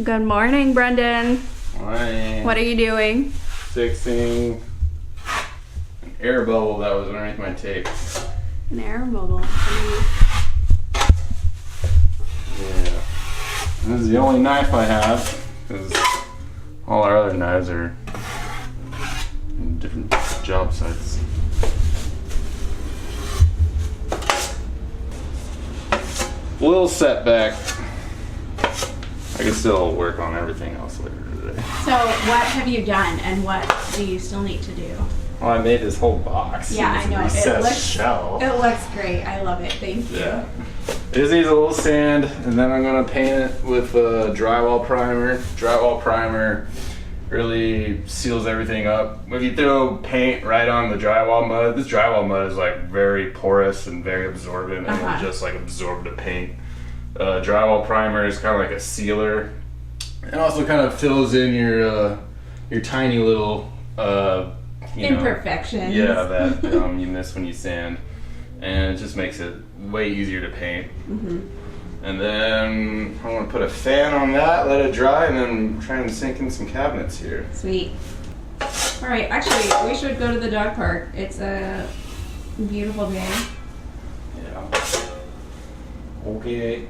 Good morning, Brendan. Morning. What are you doing? Fixing an air bubble that was underneath my tape. An air bubble. Yeah. This is the only knife I have because all our other knives are in different job sites. A little setback. I can still work on everything else later today. So what have you done and what do you still need to do? Well, I made this whole box. Yeah, I know. Shell. It looks great. I love it. Thank you. Yeah. It just needs a little sand, and then I'm gonna paint it with a drywall primer. Drywall primer really seals everything up. If you throw paint right on the drywall mud, this drywall mud is like very porous and very absorbent, and it'll just like absorb the paint. Drywall primer is kind of like a sealer. It also kind of fills in your tiny little imperfections. That you miss when you sand, and it just makes it way easier to paint. And then I'm gonna put a fan on that, let it dry, and then try and sink in some cabinets here. Sweet. All right, actually, we should go to the dog park. It's a beautiful day. Yeah. Okay.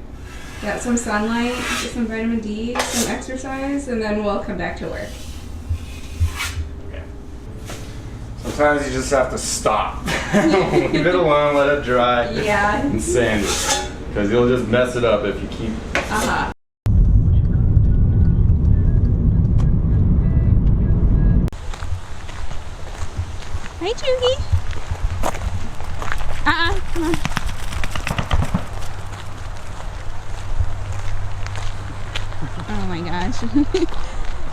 Got some sunlight, get some vitamin D, some exercise, and then we'll come back to work. Okay. Sometimes you just have to stop. Leave it alone, let it dry, and sand it. Because you'll just mess it up if you keep... Hi, Chugach. Come on. Oh my gosh.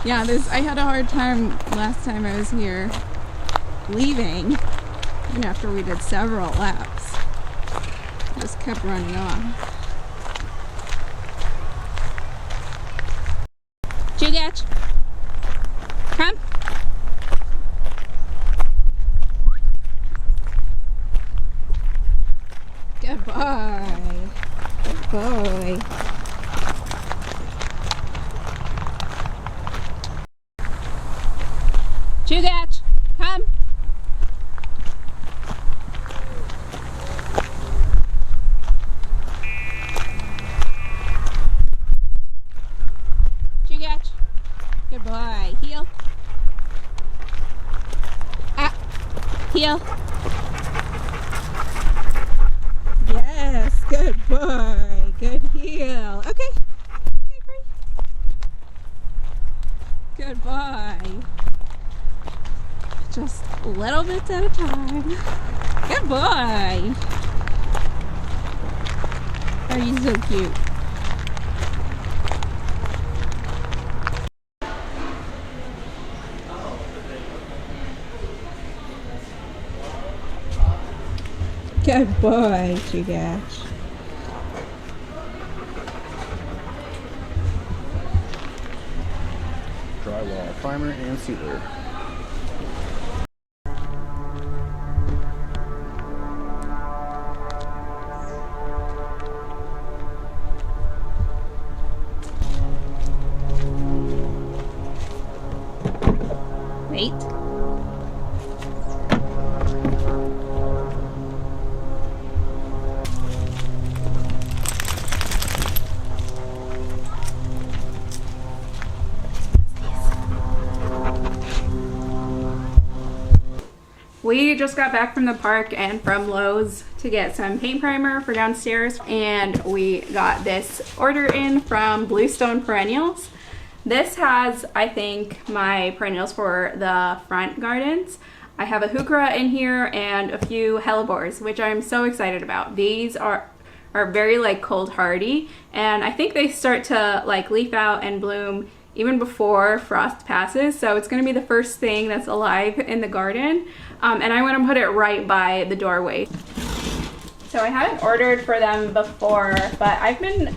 Yeah, I had a hard time last time I was here leaving, even after we did several laps. I just kept running off. Chugach, come. Good boy. Good boy. Chugach, come. Chugach, good boy. Heel. Heel. Yes, good boy. Good heel. Okay. Okay, free. Good boy. Just little bits at a time. Good boy. Oh, you're so cute. Good boy, Chugach. Drywall primer and sealer. Wait. We just got back from the park and from Lowe's to get some paint primer for downstairs, and we got this order in from Bluestone Perennials. This has, I think, my perennials for the front gardens. I have a Heuchera in here and a few Hellebores, which I'm so excited about. These are very like cold hardy, and I think they start to like leaf out and bloom even before frost passes, so it's going to be the first thing that's alive in the garden. And I want to put it right by the doorway. So I hadn't ordered for them before, but I've been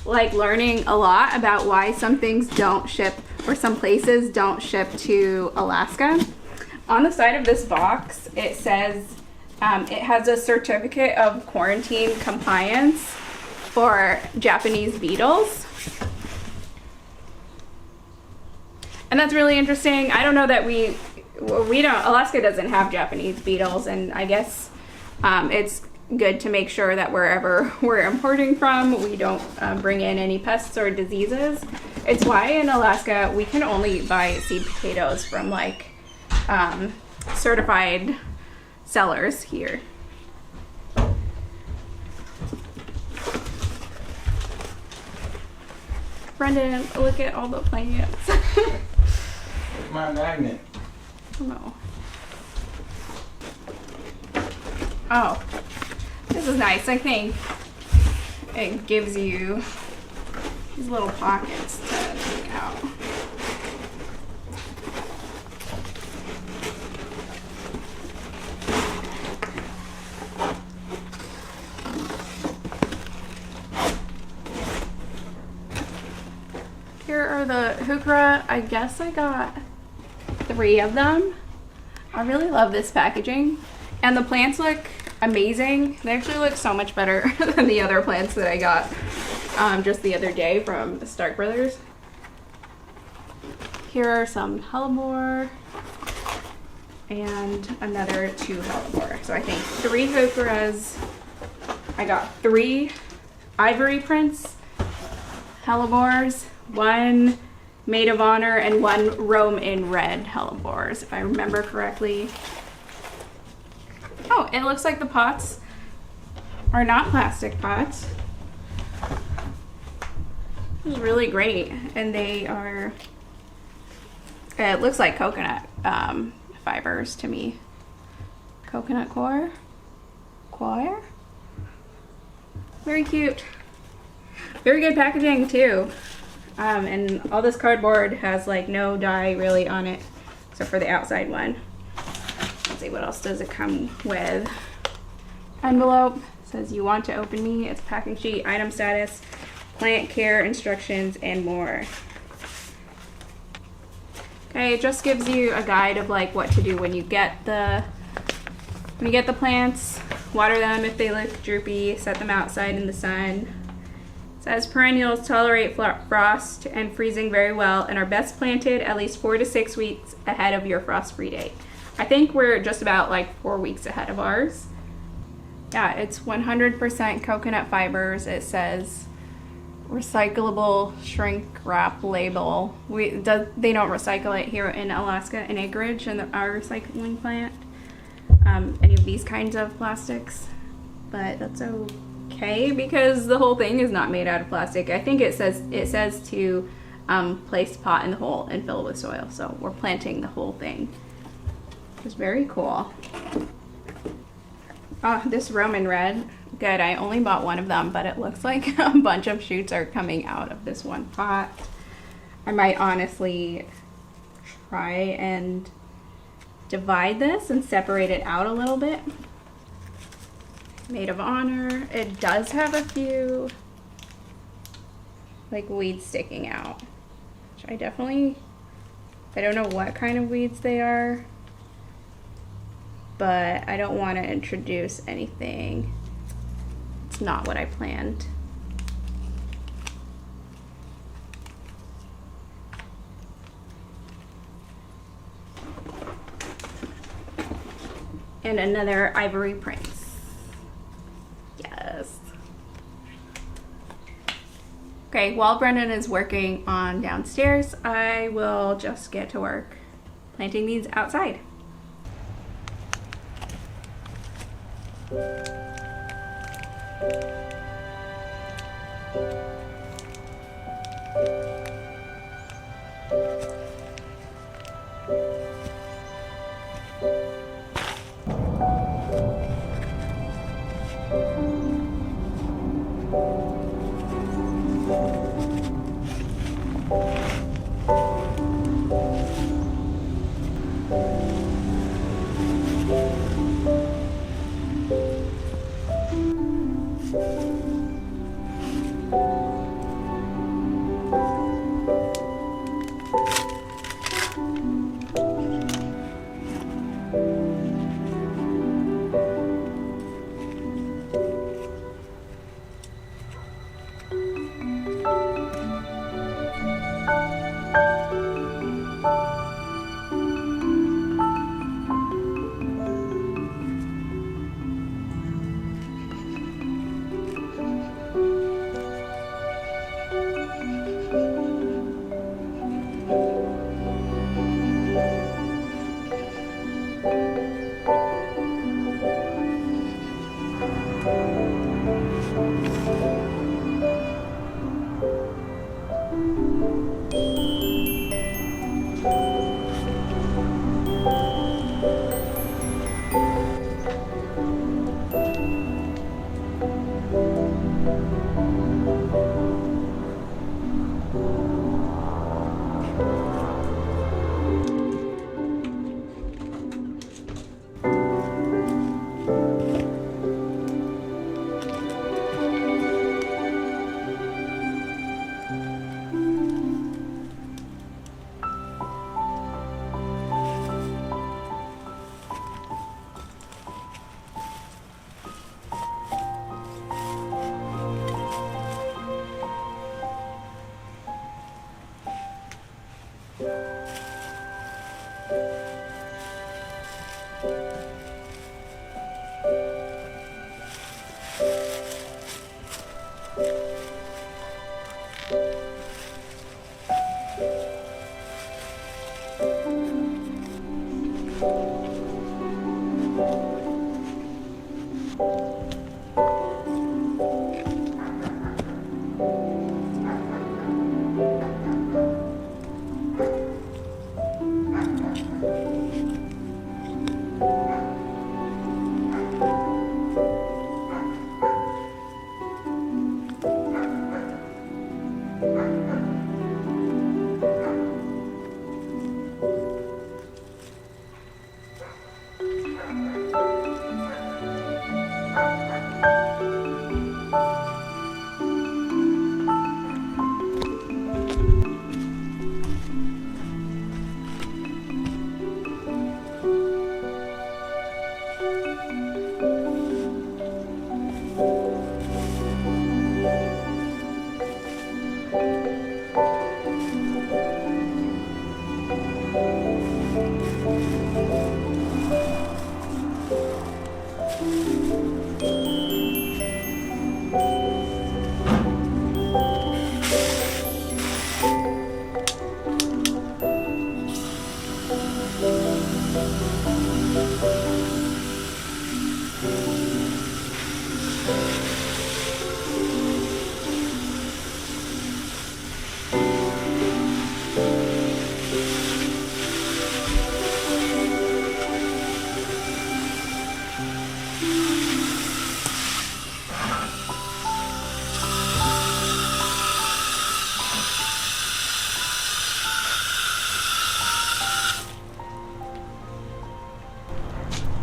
like learning a lot about why some things don't ship, or some places don't ship to Alaska. On the side of this box, it says it has a certificate of quarantine compliance for Japanese beetles. And that's really interesting. I don't know that we don't, Alaska doesn't have Japanese beetles, and I guess it's good to make sure that wherever we're importing from, we don't bring in any pests or diseases. It's why in Alaska we can only buy seed potatoes from like certified sellers here. Brendan, look at all the plants. My magnet. No. Oh, this is nice. I think it gives you these little pockets to take out. Here are the Heuchera. I guess I got 3 of them. I really love this packaging, and the plants look amazing. They actually look so much better than the other plants that I got just the other day from the Stark Brothers. Here are some Hellebore and another 2 Hellebore. So I think 3 Heucheras. I got 3 Ivory Prince Hellebores, 1 Maid of Honor, and 1 Rome in Red Hellebores, if I remember correctly. Oh, it looks like the pots are not plastic pots. This is really great, and they are, it looks like coconut fibers to me. Coconut coir? Very cute. Very good packaging too. And all this cardboard has like no dye really on it, except for the outside one. Let's see, what else does it come with? Envelope, says you want to open me. It's packing sheet, item status, plant care instructions, and more. Okay, it just gives you a guide of like what to do when you get the plants. Water them if they look droopy, set them outside in the sun. It says perennials tolerate frost and freezing very well and are best planted at least 4 to 6 weeks ahead of your frost-free date. I think we're just about like 4 weeks ahead of ours. Yeah, it's 100% coconut fibers. It says recyclable shrink wrap label. They don't recycle it here in Alaska in Anchorage in our recycling plant. Any of these kinds of plastics, but that's okay because the whole thing is not made out of plastic. I think it says to place pot in the hole and fill it with soil. So we're planting the whole thing. It's very cool. Oh, this Roman red, good. I only bought 1 of them, but it looks like a bunch of shoots are coming out of this one pot. I might honestly try and divide this and separate it out a little bit. Maid of Honor. It does have a few like weeds sticking out, which I don't know what kind of weeds they are, but I don't want to introduce anything. It's not what I planned. And another Ivory Prince. Yes. Okay, while Brendan is working on downstairs, I will just get to work planting these outside.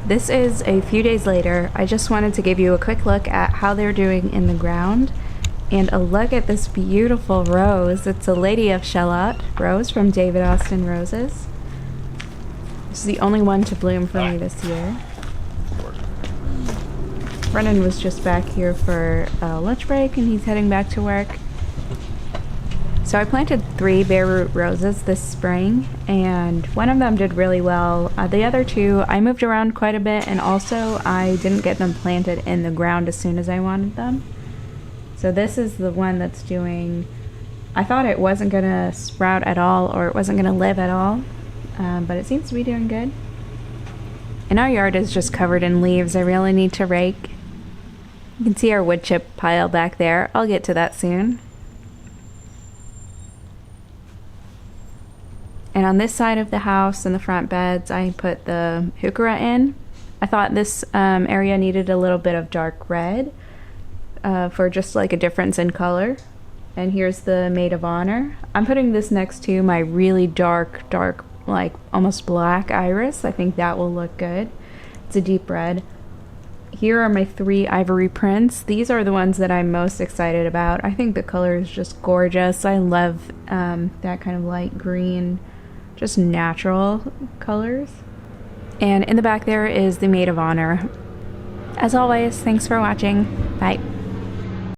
This is a few days later. I just wanted to give you a quick look at how they're doing in the ground and a look at this beautiful rose. It's a Lady of Shallot rose from David Austin Roses. This is the only one to bloom for me this year. Brennan was just back here for a lunch break and he's heading back to work. So I planted 3 bare root roses this spring and one of them did really well. The other 2 I moved around quite a bit, and also I didn't get them planted in the ground as soon as I wanted them. So this is the one that's doing, I thought it wasn't gonna sprout at all or it wasn't gonna live at all, but it seems to be doing good. And our yard is just covered in leaves. I really need to rake. You can see our wood chip pile back there. I'll get to that soon. And on this side of the house, in the front beds, I put the Heuchera in. I thought this area needed a little bit of dark red for just like a difference in color. And here's the Maid of Honor. I'm putting this next to my really dark, like almost black iris. I think that will look good. It's a deep red. Here are my 3 ivory prints. These are the ones that I'm most excited about. I think the color is just gorgeous. I love that kind of light green, just natural colors. And in the back there is the Maid of Honor. As always, thanks for watching. Bye.